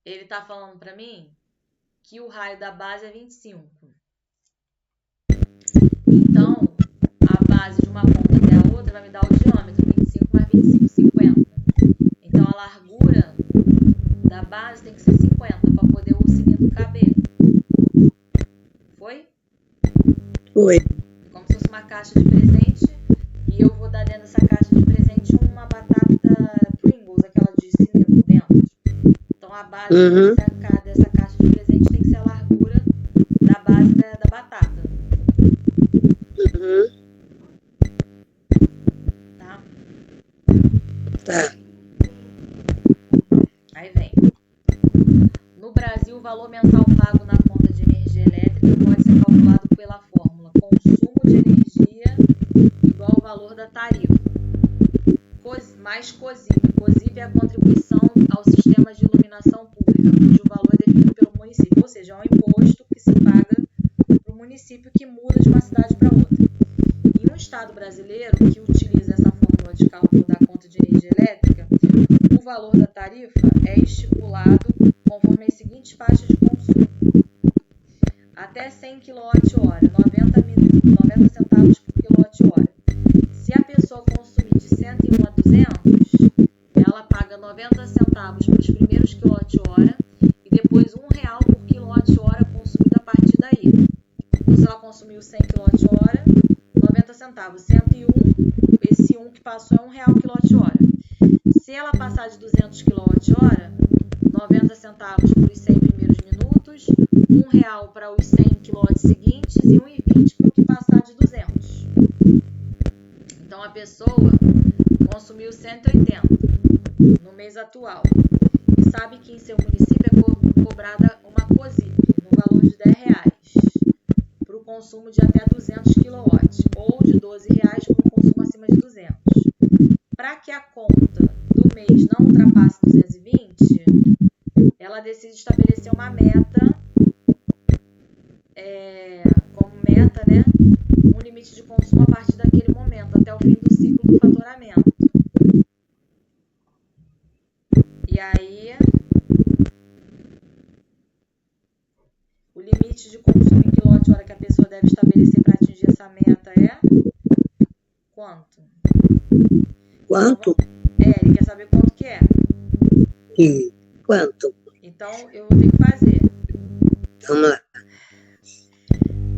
ele está falando para mim que o raio da base é 25. Então, a base de uma ponta até a outra vai me dar o diâmetro, 25 mais 25, 50. Então, a largura da base tem que ser 50 para poder o cilindro caber. Foi? Foi. Como se fosse uma caixa de presente e eu vou dar dentro dessa caixa de presente uma batata Pringles, aquela de cilindro dentro. Então, a base dessa caixa de presente tem que ser a largura da base da batata. Uhum. Tá? Tá. Aí vem. No Brasil, o valor mensal pago na conta de energia elétrica pode ser calculado pela fórmula consumo de energia igual ao valor da tarifa, mais COSIP. COSIP é a contribuição ao sistema de iluminação pública, cujo valor é definido pelo município, ou seja, é um imposto que se paga para o município que muda de uma cidade para outra. Em um estado brasileiro que utiliza essa fórmula de cálculo da conta de energia elétrica, o valor da tarifa é estipulado conforme as seguintes faixas de consumo. Até 100 kWh, 90 centavos por kWh. Se a pessoa consumir de 101 a 200, ela paga 90 centavos para os primeiros kWh e depois R$1 por kWh consumido a partir daí. Então, se ela consumiu 100 kWh, 90 centavos. 101, esse 1 que passou é R$1 kWh. Se ela passar de 200 kWh, 90 centavos para os 100 primeiros minutos, R$1 para os 100 kW seguintes e R$1,20 para o que passar de 200. pessoa consumiu 180 no mês atual e sabe que em seu município é cobrada uma COSIP no valor de R$10 para o consumo de até 200 kW ou de R$12 para o consumo acima de 200. Para que a conta do mês não ultrapasse 220, ela decide estabelecer uma meta, como meta, né, um limite de consumo a partir daquele momento, até o fim do ciclo do faturamento. E aí, o limite de consumo em quilowatt-hora que a pessoa deve estabelecer para atingir essa meta é quanto? Quanto? Ele quer saber quanto que é. Quanto? Então, eu vou ter que fazer Vamos lá.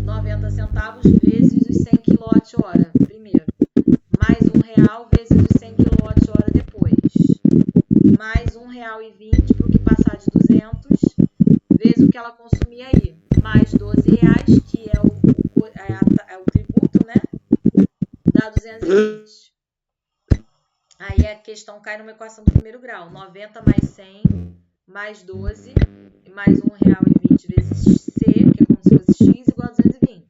90 centavos vezes os 100 kWh primeiro, mais R$1 vezes os 100 kWh depois, mais R$1,20 para o que passar de 200, vezes o que ela consumir aí, mais R$12, que é o tributo, né? Dá 220. Aí a questão cai numa equação do primeiro grau, 90 mais 100 mais 12 e mais R$1,20 vezes C, que é como se fosse X, igual a 220.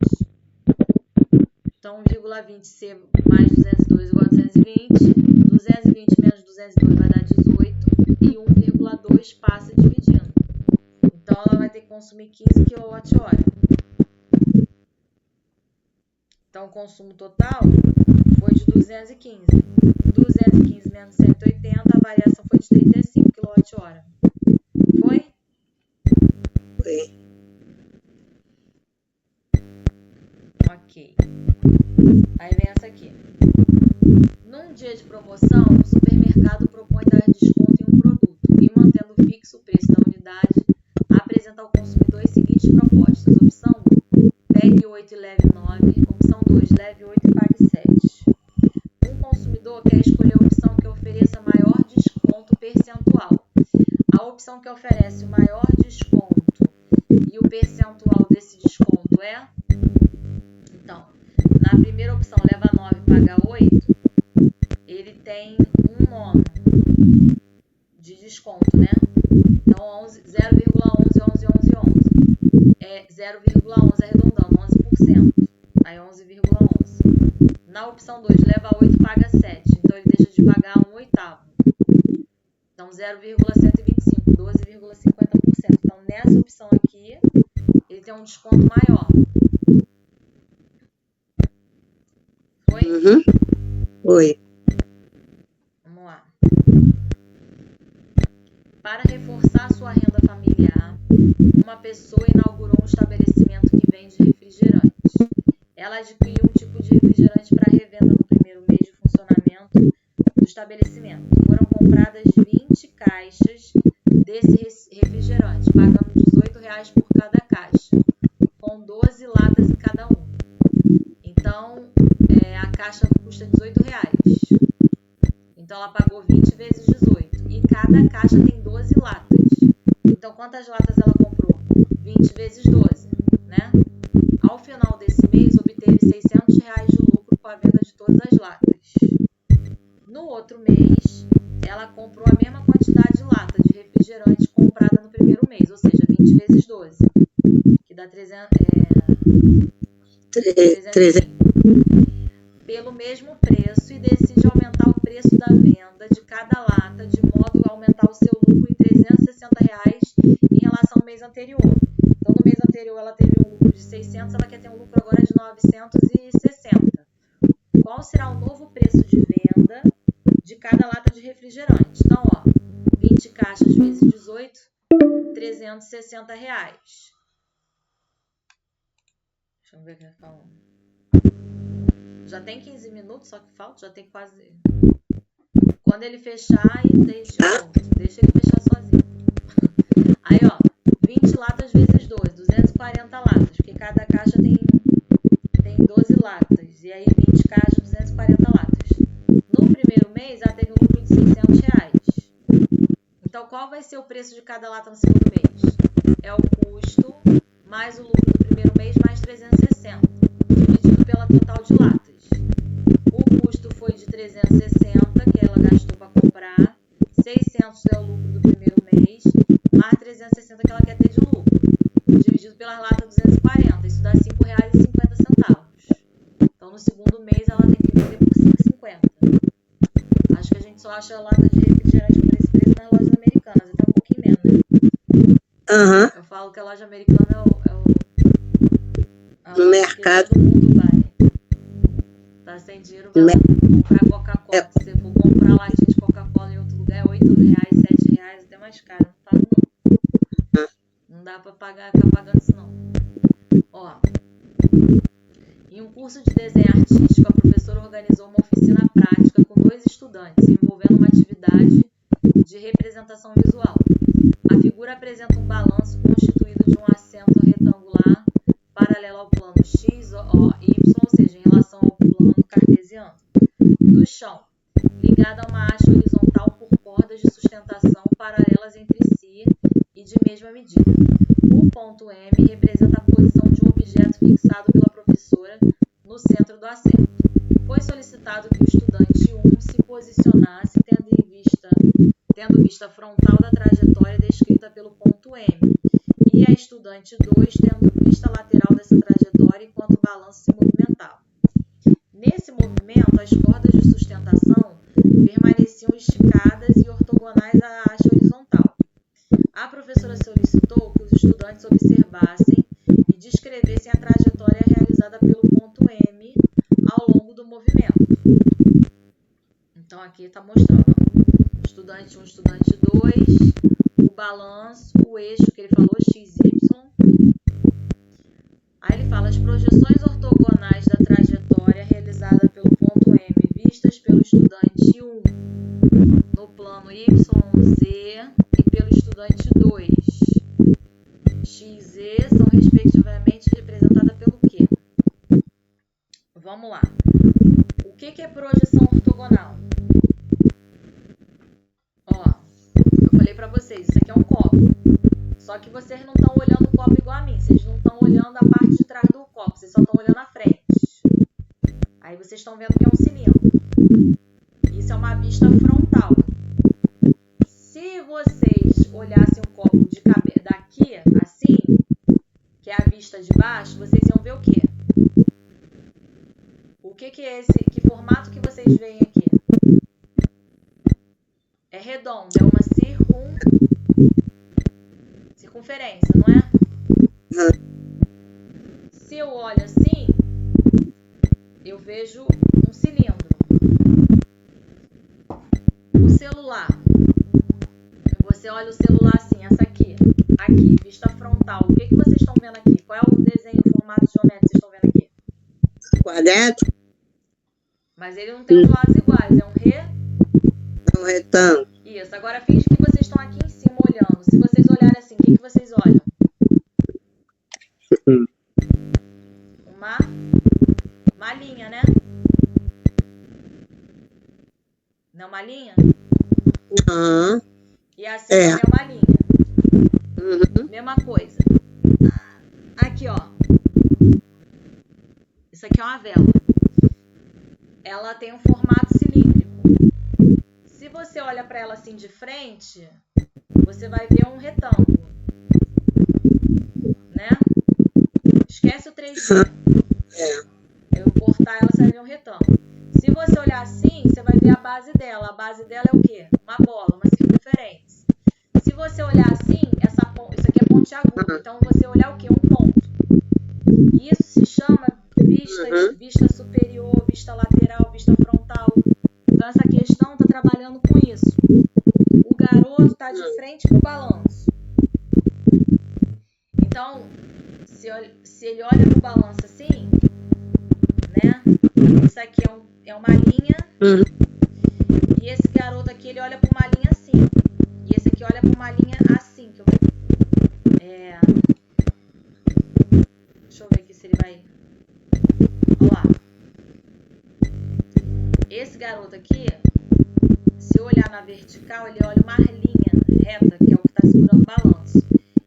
Então, 1,20C mais 212 igual a 220. 220 menos 212 vai dar 18 e 1,2 passa dividindo. Então, ela vai ter que consumir 15 kWh. Então, o consumo total foi de 215. 215 menos 180, a variação foi de 35 kWh. Foi? Foi. Ok. Aí vem essa aqui. Num dia de promoção, o supermercado propõe dar desconto em um produto e, mantendo fixo o preço da unidade, apresenta ao consumidor as seguintes propostas. Opção 1, pegue 8 e leve 9. Opção 2, leve 8 e pague 7. Um consumidor quer escolher a opção que ofereça maior desconto percentual. A opção que oferece o maior desconto e o percentual desse desconto é... Então, na primeira opção, leva 9 e paga 8, ele tem um nono de desconto, né? Então, 0,11. É 0,11 arredondando, 11%. Aí, 11,11. Na opção 2, leva 8 e paga 7. Então, ele deixa de pagar 1/8. Então, 0,125, 12,50%. Então, nessa opção aqui, ele tem um desconto maior. Foi? Foi. Vamos lá. Para reforçar sua renda familiar, uma pessoa inaugurou um estabelecimento que vende refrigerantes. Ela adquiriu um tipo de refrigerante para revenda no primeiro mês de funcionamento do estabelecimento. Foram compradas 20 caixas desse refrigerante, pagando R$18 por cada caixa, com 12 latas em cada uma. Então, a caixa custa R$18. Então, ela pagou 20 vezes 18. E cada caixa tem 12 latas. Então, quantas latas ela comprou? 20 vezes 12, né? Ao final desse mês, obteve R$600 de lucro com a venda de todas as latas. No outro mês, ela comprou a mesma quantidade de lata de refrigerante comprada no primeiro mês, ou seja, 20 vezes 12, que dá 300, 300 pelo mesmo preço, e decide aumentar o preço da venda de cada lata, de modo a aumentar o seu lucro em R$360 em relação ao mês anterior. Então, no mês anterior ela teve um lucro de 600, ela quer ter um lucro agora de 960. Qual será o novo preço de venda de cada lata de refrigerante? Então, 20 caixas vezes 18, R$360. Deixa eu ver o que ele falou. Já tem 15 minutos, só que falta, já tem quase... Quando ele fechar, e deixa ele fechar sozinho. Aí, 20 latas vezes 12, 240 latas, porque cada caixa tem 12 latas. E aí, 20 caixas, 240 latas. No primeiro mês, ela teve um lucro de R$600. Então, qual vai ser o preço de cada lata no segundo mês? É o custo mais o lucro do primeiro mês mais 360, dividido pela total de latas. O custo foi de 300 é o lucro do primeiro mês, mais 360 que ela quer ter de lucro, dividido pelas latas 240. Isso dá R$ 5,50. Então, no segundo mês, ela tem que vender por R$ 5,50. Acho que a gente só acha a lata de refrigerante por esse preço nas lojas americanas, até um pouquinho menos, né? Aham. Eu falo que a loja americana No mercado. todo mundo vai. Tá sem dinheiro, vai lá comprar Coca-Cola. Se você for comprar latinha de Coca-Cola em outro lugar, é R$ 8, R$ 7, até mais caro. Não pago, não. Não dá pra ficar pagando isso, não. Ó. Em um curso de desenho artístico, a professora organizou uma oficina prática com 2 estudantes, envolvendo uma atividade de representação visual. A figura apresenta um balanço constituído de um assento retangular paralelo ao plano X, O, Y, ou seja, em relação ao plano cartesiano, do chão, ligado a uma haste horizontal por cordas de sustentação paralelas entre si e de mesma medida. O ponto M representa a posição de um objeto fixado pela professora no centro do assento. Foi solicitado que o estudante 1 se posicionasse tendo vista frontal da trajetória descrita pelo ponto M, e a estudante 2 tendo vista lateral dessa trajetória enquanto o balanço se movimentava. Nesse movimento, as cordas de sustentação permaneciam esticadas e ortogonais à haste horizontal. A professora solicitou que os estudantes observassem e descrevessem a trajetória realizada pelo ponto M ao longo do movimento. Então, aqui está mostrando estudante 1, estudante 2, o balanço, o eixo que ele falou, XY. Aí ele fala as projeções ortogonais da trajetória realizada pelo ponto M vistas pelo estudante 1 no plano YZ e pelo estudante 2 XZ são respectivamente representadas pelo quê? Vamos lá. O que é projeção ortogonal? Ó, eu falei pra vocês, isso aqui é um copo. Só que vocês não estão olhando o copo igual a mim. Vocês não estão olhando a parte de trás do copo. Vocês só estão olhando a frente. Aí vocês estão vendo que é um cilindro. Isso é uma vista frontal. Se vocês olhassem o copo daqui, assim, que é a vista de baixo, vocês iam ver o quê? O que é esse? Que formato que vocês veem aqui? É redondo, é uma circunferência, não é? Se eu olho assim, eu vejo um cilindro. O celular. Você olha o celular assim, essa aqui, vista frontal. O que vocês estão vendo aqui? Qual é o desenho, o formato geométrico que vocês estão vendo aqui? Quadrado? Mas ele não tem os lados iguais, é um retângulo. Isso, agora finge que vocês estão aqui em cima olhando. Se vocês olharem assim, o que vocês olham? Uma linha, né? Não é uma linha? Aham. E assim também é uma linha. Mesma coisa. Aqui, ó. Isso aqui é uma vela. Ela tem um formato cilíndrico. Se você olha para ela assim de frente, você vai ver um retângulo, né? Esquece o 3D. Eu cortar ela, você vai ver um retângulo. Se você olhar assim, você vai ver a base dela. A base dela é o quê? Uma bola, uma circunferência. Se você olhar assim, isso aqui é pontiagudo. Então, você olhar o quê? Um ponto. Isso se chama vista superior, vista lateral, vista frontal. Então, essa questão está trabalhando com isso. O garoto está de frente para o balanço. Então, se ele olha para o balanço assim, né? Isso aqui é uma linha. E esse garoto aqui, ele olha para uma linha assim. E esse aqui olha para uma linha assim. Deixa eu ver aqui se ele vai... Olha lá. Esse garoto aqui, se eu olhar na vertical, ele olha uma linha reta, que é o que está segurando o balanço.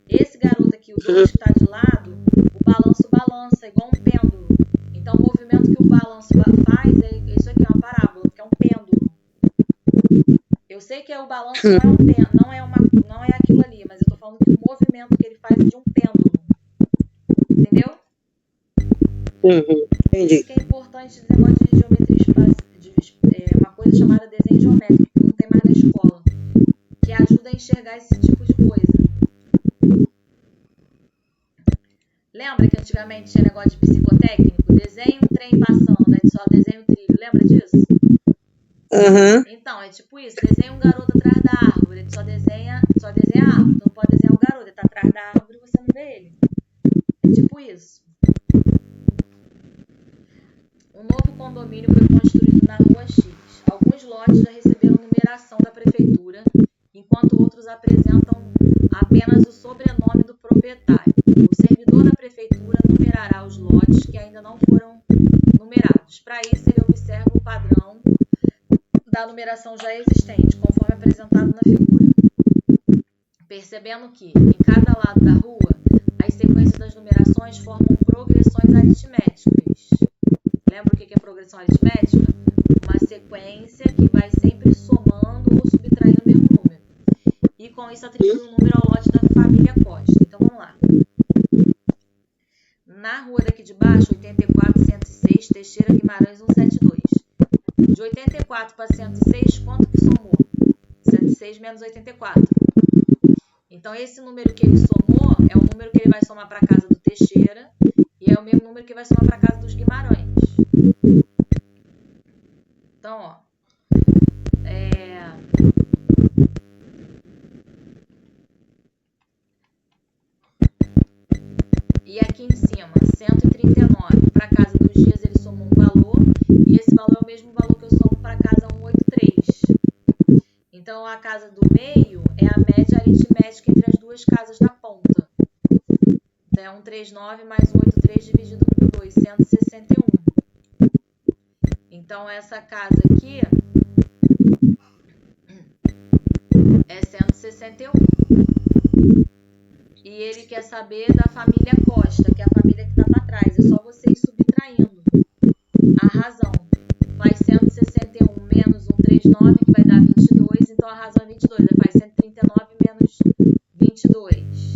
Esse garoto aqui, o 2 que está de lado, o balanço balança, igual um pêndulo. Então, o movimento que o balanço faz, isso aqui é uma parábola, porque é um pêndulo. Eu sei que o balanço balanço não é aquilo ali, mas eu tô falando que o movimento que ele faz é de um pêndulo. Entendeu? Por Entendi. isso que é importante esse negócio de geometria espacial, uma coisa chamada desenho geométrico, que não tem mais na escola, que ajuda a enxergar esse tipo de coisa. Lembra que antigamente tinha negócio de psicotécnico? Desenha um trem passando, né? Só desenha o trilho. Lembra disso? Então, é tipo isso. Desenha um garoto atrás da árvore. Ele só desenha a árvore. Tu não pode desenhar o garoto. Ele tá atrás da árvore e você não vê ele. É tipo isso. Um novo condomínio foi construído na Rua X. Alguns lotes já receberam numeração da prefeitura, enquanto outros apresentam apenas o sobrenome do proprietário. O servidor da prefeitura numerará os lotes que ainda não foram numerados. Para isso, ele observa o padrão da numeração já existente, conforme apresentado na figura. Percebendo que, em cada lado da rua, as sequências das numerações formam progressões aritméticas. Lembra o que é progressão aritmética? Uma sequência que vai sempre somando ou subtraindo o mesmo número. E com isso atribui um número ao lote da família Costa. Então vamos lá. Na rua daqui de baixo, 84, 106, Teixeira, Guimarães, 172. De 84 para 106, quanto que somou? 106 menos 84. Então, esse número que ele somou é o número que ele vai somar para a casa do Teixeira e é o mesmo número que ele vai somar para a casa dos Guimarães. Então, ó. E aqui em cima, 139. Para a casa dos Dias, ele somou um valor e esse valor é o mesmo valor que eu somo para a casa 183. Então, a casa do meio é a média aritmética entre as duas casas da ponta. Então, é 139 mais 183 dividido por 2, 161. Então, essa casa aqui é 161. E ele quer saber da família Costa, que é a família que está para trás. É só você ir subtraindo a razão. Faz 161 menos 139, que vai dar 22. Então, a razão é 22. Aí faz 139 menos 22.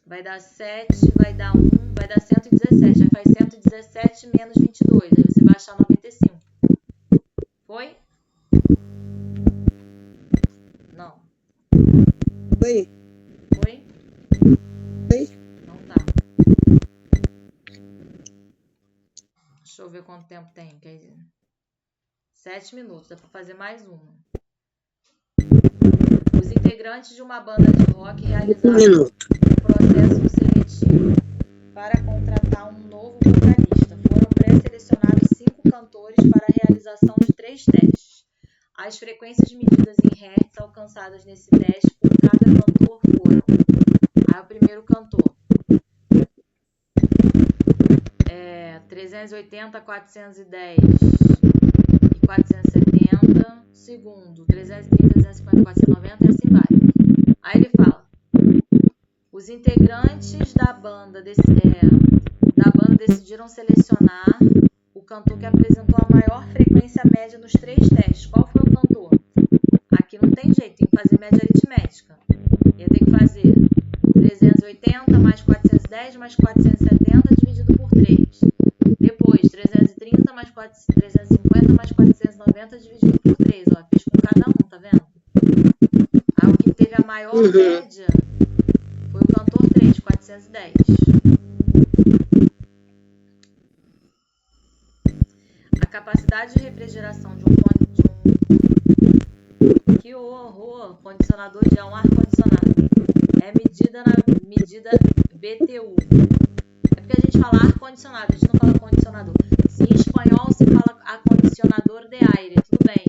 Vai dar 7, vai dar 1, vai dar 117. Aí faz 117 menos 22. Aí você vai achar 95. Foi? Não. Foi. Foi? Foi. Não tá. Deixa eu ver quanto tempo tem. 7 minutos. Dá pra fazer mais uma. Os integrantes de uma banda de rock realizaram um processo seletivo para contratar um novo vocalista. Foram pré-selecionados 5 cantores para a realização de 3 testes. As frequências medidas em hertz alcançadas nesse teste por cada cantor foram: aí o primeiro cantor 380, 410 e 470, segundo 330, 350, 490 e assim vai. Aí ele fala: os integrantes da banda decidiram selecionar o cantor que apresentou a maior frequência média nos 3 testes. Qual foi o cantor? Aqui não tem jeito, tem que fazer média aritmética. Ia ter que fazer 380 mais 410 mais 470 dividido por 3. Depois, 330 mais 350 mais 490 dividido por 3. Ó, fiz com cada um, tá vendo? Aí o que teve a maior média foi o cantor 3, 410. A capacidade de refrigeração de um que horror, condicionador de ar, um ar-condicionado, é medida na medida BTU. É porque a gente fala ar-condicionado, a gente não fala condicionador. Se em espanhol se fala acondicionador de aire, tudo bem.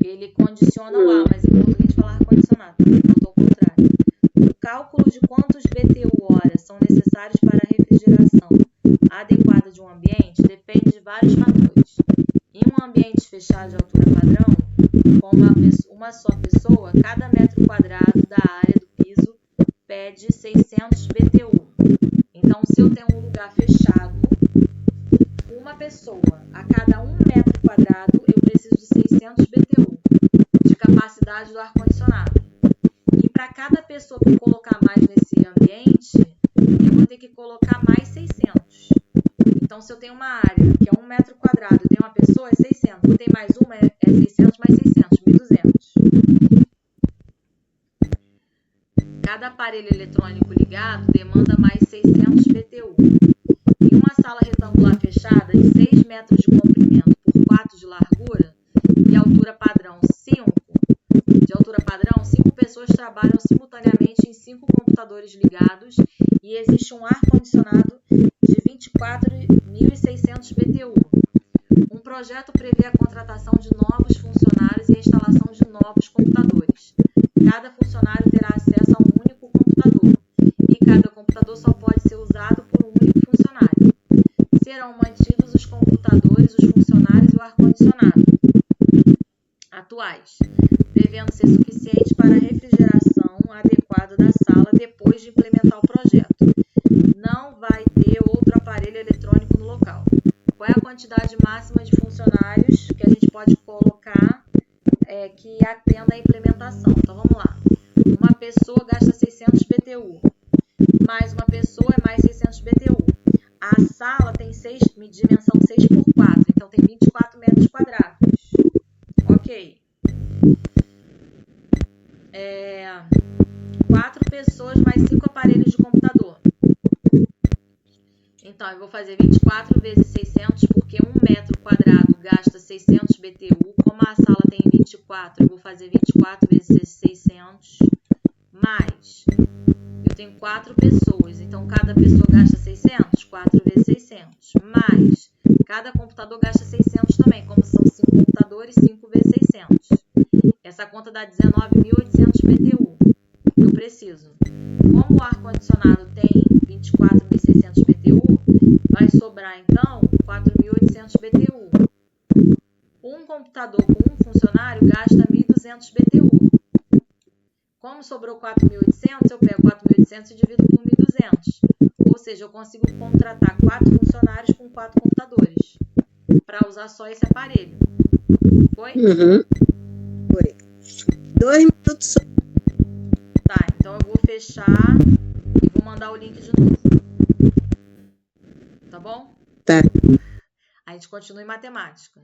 Ele condiciona o ar, mas em português a gente fala ar-condicionado. Não ao contrário. O cálculo de quantos BTU/hora são necessários para a refrigeração adequada de um ambiente depende de vários fatores. Em um ambiente fechado de altura padrão, com uma só pessoa, cada metro quadrado da área do piso pede 600 BTU. Então, se eu tenho um lugar fechado, uma pessoa a cada 1 metro quadrado, eu preciso de 600 BTU de capacidade capacidade do ar-condicionado. E para cada pessoa que eu colocar mais nesse ambiente, eu vou ter que colocar mais 600. Então, se eu tenho uma área que é 1 metro quadrado e tem uma pessoa, é 600. Botei mais uma, é 600 mais 600, 1.200. Cada aparelho eletrônico ligado demanda mais 600 BTU. Em uma sala retangular fechada de 6 metros de comprimento por 4 de largura e altura padrão 5, pessoas trabalham simultaneamente em 5 computadores ligados e existe um ar-condicionado de 24.600 BTU. Um projeto prevê a contratação de novos funcionários e a instalação de novos computadores. Cada funcionário terá acesso a um único computador e cada computador só pode ser usado por um único funcionário. Serão mantidos os computadores, os funcionários e o ar-condicionado atuais, devendo ser suficiente para a refrigeração adequada da sala depois de implementar o projeto. Não vai ter outro aparelho eletrônico no local. Qual é a quantidade máxima de funcionários que a gente pode colocar que atenda a implementação? Então, vamos lá. Uma pessoa gasta 600 BTU. Mais uma pessoa é mais 600 BTU. A sala tem dimensão 6 por 4, então tem 24 metros quadrados. Ok. 4 pessoas mais 5 aparelhos de computador. Então, eu vou fazer 24 vezes 600, porque 1 metro quadrado gasta 600 BTU. Como a sala tem 24, eu vou fazer 24 vezes 600, mais. Eu tenho 4 pessoas, então cada pessoa gasta 600, 4 vezes 600, mais. Cada computador gasta 600 também, como são 5 computadores, 5 vezes 600. Essa conta dá 19.800 BTU. Eu preciso. Como o ar-condicionado tem 24.600 BTU, vai sobrar, então, 4.800 BTU. Um computador com um funcionário gasta 1.200 BTU. Como sobrou 4.800, eu pego 4.800 e divido por 1.200. Ou seja, eu consigo contratar 4 funcionários com 4 computadores para usar só esse aparelho. Foi? Uhum. Foi. 2 minutos só. Tá, então eu vou fechar e vou mandar o link de novo. Tá bom? Tá. A gente continua em matemática.